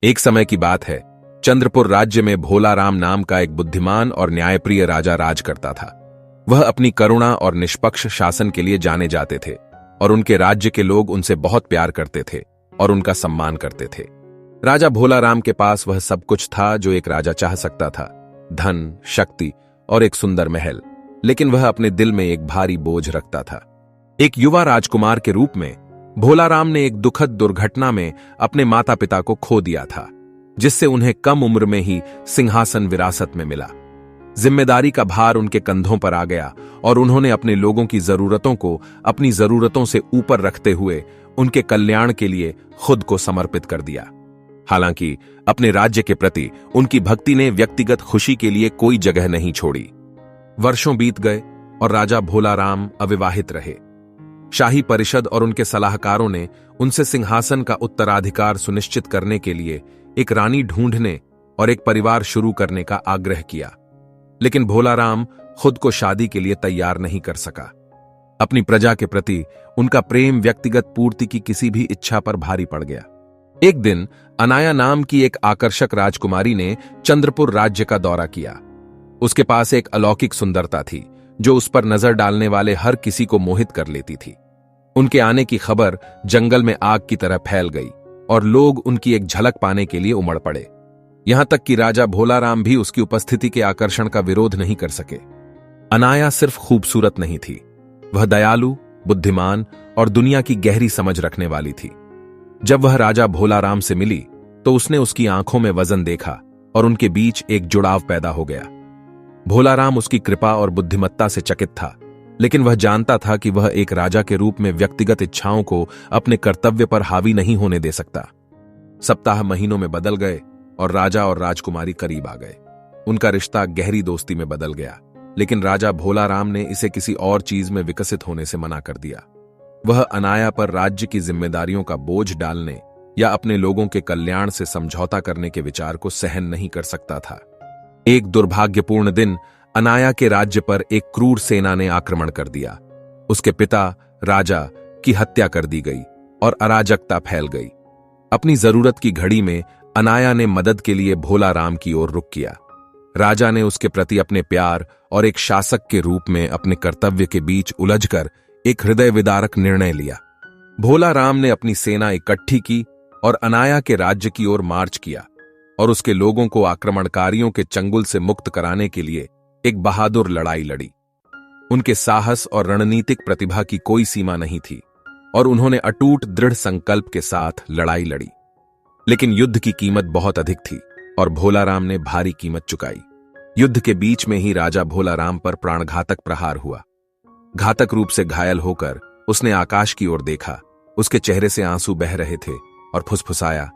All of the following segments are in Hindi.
एक समय की बात है, चंद्रपुर राज्य में भोला राम नाम का एक बुद्धिमान और न्यायप्रिय राजा राज करता था। वह अपनी करुणा और निष्पक्ष शासन के लिए जाने जाते थे और उनके राज्य के लोग उनसे बहुत प्यार करते थे और उनका सम्मान करते थे। राजा भोला राम के पास वह सब कुछ था जो एक राजा चाह सकता था, धन, शक्ति और एक सुंदर महल। लेकिन वह अपने दिल में एक भारी बोझ रखता था। एक युवा राजकुमार के रूप में भोला राम ने एक दुखद दुर्घटना में अपने माता पिता को खो दिया था, जिससे उन्हें कम उम्र में ही सिंहासन विरासत में मिला। जिम्मेदारी का भार उनके कंधों पर आ गया और उन्होंने अपने लोगों की जरूरतों को अपनी जरूरतों से ऊपर रखते हुए उनके कल्याण के लिए खुद को समर्पित कर दिया। हालांकि अपने राज्य के प्रति उनकी भक्ति ने व्यक्तिगत खुशी के लिए कोई जगह नहीं छोड़ी। वर्षों बीत गए और राजा भोला राम अविवाहित रहे। शाही परिषद और उनके सलाहकारों ने उनसे सिंहासन का उत्तराधिकार सुनिश्चित करने के लिए एक रानी ढूंढने और एक परिवार शुरू करने का आग्रह किया। लेकिन भोला राम खुद को शादी के लिए तैयार नहीं कर सका। अपनी प्रजा के प्रति उनका प्रेम व्यक्तिगत पूर्ति की किसी भी इच्छा पर भारी पड़ गया। एक दिन अनाया नाम की एक आकर्षक राजकुमारी ने चंद्रपुर राज्य का दौरा किया। उसके पास एक अलौकिक सुंदरता थी जो उस पर नजर डालने वाले हर किसी को मोहित कर लेती थी। उनके आने की खबर जंगल में आग की तरह फैल गई और लोग उनकी एक झलक पाने के लिए उमड़ पड़े। यहां तक कि राजा भोला राम भी उसकी उपस्थिति के आकर्षण का विरोध नहीं कर सके। अनाया सिर्फ खूबसूरत नहीं थी, वह दयालु, बुद्धिमान और दुनिया की गहरी समझ रखने वाली थी। जब वह राजा भोला राम से मिली तो उसने उसकी आंखों में वजन देखा और उनके बीच एक जुड़ाव पैदा हो गया। भोला राम उसकी कृपा और बुद्धिमत्ता से चकित था, लेकिन वह जानता था कि वह एक राजा के रूप में व्यक्तिगत इच्छाओं को अपने कर्तव्य पर हावी नहीं होने दे सकता। सप्ताह महीनों में बदल गए और राजा और राजकुमारी करीब आ गए। उनका रिश्ता गहरी दोस्ती में बदल गया, लेकिन राजा भोला राम ने इसे किसी और चीज में विकसित होने से मना कर दिया। वह अनाया पर राज्य की जिम्मेदारियों का बोझ डालने या अपने लोगों के कल्याण से समझौता करने के विचार को सहन नहीं कर सकता था। एक दुर्भाग्यपूर्ण दिन अनाया के राज्य पर एक क्रूर सेना ने आक्रमण कर दिया। उसके पिता राजा की हत्या कर दी गई और अराजकता फैल गई। अपनी जरूरत की घड़ी में अनाया ने मदद के लिए भोला राम की ओर रुख किया। राजा ने उसके प्रति अपने प्यार और एक शासक के रूप में अपने कर्तव्य के बीच उलझकर एक हृदय विदारक निर्णय लिया। भोला राम ने अपनी सेना इकट्ठी की और अनाया के राज्य की ओर मार्च किया और उसके लोगों को आक्रमणकारियों के चंगुल से मुक्त कराने के लिए एक बहादुर लड़ाई लड़ी। उनके साहस और रणनीतिक प्रतिभा की कोई सीमा नहीं थी और उन्होंने अटूट दृढ़ संकल्प के साथ लड़ाई लड़ी। लेकिन युद्ध की कीमत बहुत अधिक थी और भोला राम ने भारी कीमत चुकाई। युद्ध के बीच में ही राजा भोला राम पर प्राणघातक प्रहार हुआ। घातक रूप से घायल होकर उसने आकाश की ओर देखा। उसके चेहरे से आंसू बह रहे थे और फुसफुसाया,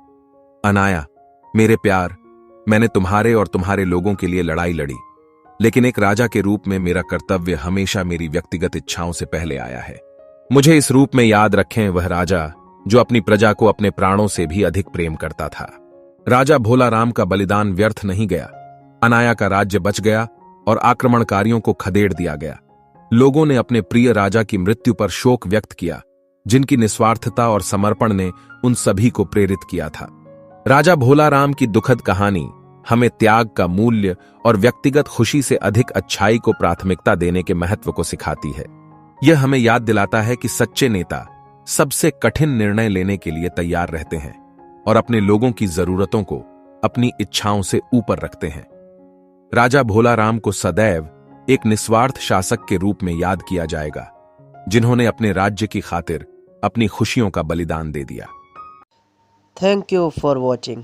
अनाया, मेरे प्यार, मैंने तुम्हारे और तुम्हारे लोगों के लिए लड़ाई लड़ी, लेकिन एक राजा के रूप में मेरा कर्तव्य हमेशा मेरी व्यक्तिगत इच्छाओं से पहले आया है। मुझे इस रूप में याद रखें वह राजा जो अपनी प्रजा को अपने प्राणों से भी अधिक प्रेम करता था। राजा भोला राम का बलिदान व्यर्थ नहीं गया। अनाया का राज्य बच गया और आक्रमणकारियों को खदेड़ दिया गया। लोगों ने अपने प्रिय राजा की मृत्यु पर शोक व्यक्त किया, जिनकी निस्वार्थता और समर्पण ने उन सभी को प्रेरित किया था। राजा भोला राम की दुखद कहानी हमें त्याग का मूल्य और व्यक्तिगत खुशी से अधिक अच्छाई को प्राथमिकता देने के महत्व को सिखाती है। यह हमें याद दिलाता है कि सच्चे नेता सबसे कठिन निर्णय लेने के लिए तैयार रहते हैं और अपने लोगों की जरूरतों को अपनी इच्छाओं से ऊपर रखते हैं। राजा भोला राम को सदैव एक निस्वार्थ शासक के रूप में याद किया जाएगा, जिन्होंने अपने राज्य की खातिर अपनी खुशियों का बलिदान दे दिया। Thank you for watching.